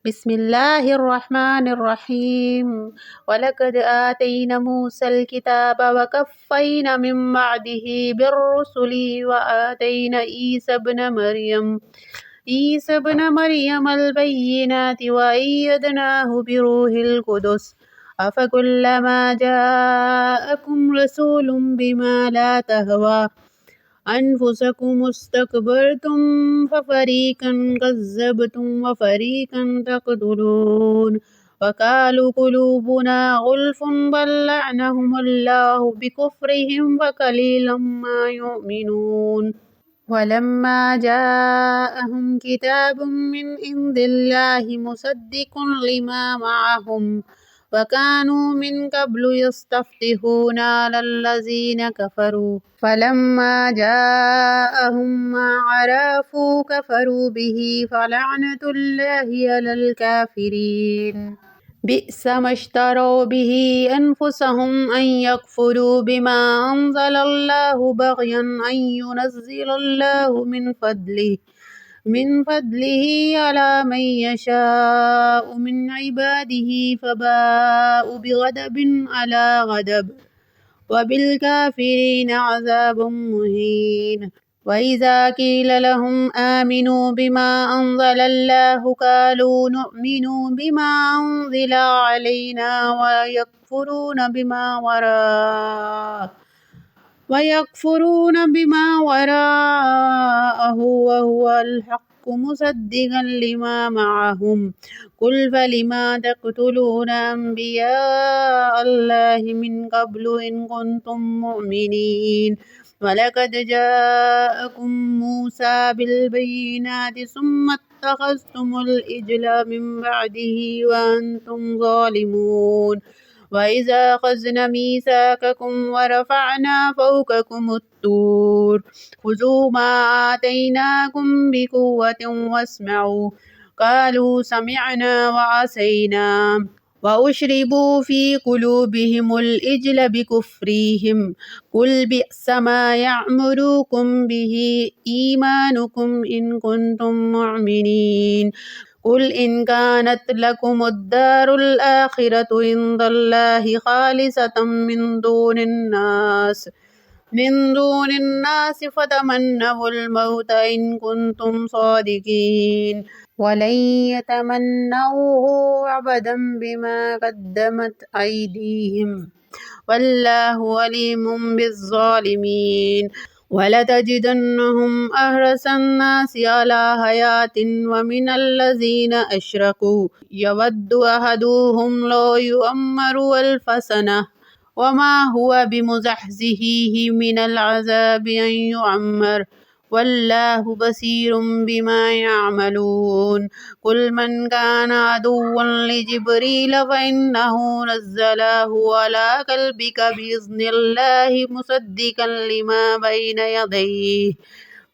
بسم الله الرحمن الرحيم ولقد آتينا موسى الكتاب وكفينا من بعده بالرسل وآتينا عيسى ابن مريم البينات وأيدناه بروح القدس أفكلما جاءكم رسول بما لا تهوى أنفسكم استكبرتم ففريقا كذبتم وفريقا تقتلون وقالوا قلوبنا غلف بل لعنهم الله بكفرهم وقليلا ما يؤمنون ولما جاءهم كتاب من عند الله مصدق لما معهم وكانوا من قبل يستفتحون على الذين كفروا فلما جاءهم ما عرفوا كفروا به فلعنة الله على الكافرين بئس ما اشتروا به أنفسهم أن يكفروا بما أنزل الله بغيا أن ينزل الله من فضله على من يشاء من عباده فباءوا بغضب على غضب وبالكافرين عذاب مهين وإذا قيل لهم آمنوا بما أنزل الله قالوا نؤمن بما أنزل علينا ويكفرون بما وراءه وهو الحق مصدقا لما معهم قل فلما تقتلون أنبياء الله من قبل إن كنتم مؤمنين ولقد جاءكم موسى بالبينات ثم اتخذتم العجل من بعده وأنتم ظالمون وإذا أخذنا ميثاقكم ورفعنا فوقكم الطور خذوا ما آتيناكم بقوة واسمعوا قالوا سمعنا وعصينا وأشربوا في قلوبهم العجل بكفرهم قل بئس ما يأمركم به إيمانكم إن كنتم مؤمنين قل إن كانت لكم الدار الآخرة عند الله خالصة من دون الناس فتمنوا الموت إن كنتم صادقين ولن يتمنوه أبدا بما قدمت أيديهم والله عليم بالظالمين ولتجدنهم أحرص الناس على حياة ومن الذين أشركوا يود أحدهم لو يؤمر 1000 سنة وما هو بمزحزحه من العذاب أن يعمر والله بصير بما يعملون قل من كان عدوا لجبريل فإنه نزله على قلبك بإذن الله مصدقا لما بين يديه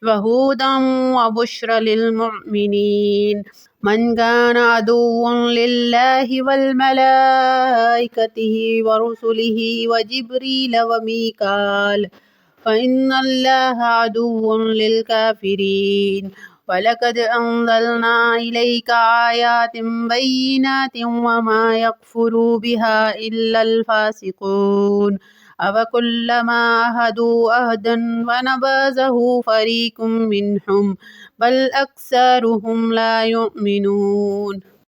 وهدى وبشرى للمؤمنين من كان عدوا لله والملائكة ورسله وجبريل وميكال فإن الله عدو للكافرين ولقد أنزلنا إليك آيات بينات وما يكفر بها إلا الفاسقون أفكلما عاهدوا عهدا فنبذه فريق منهم بل أكثرهم لا يؤمنون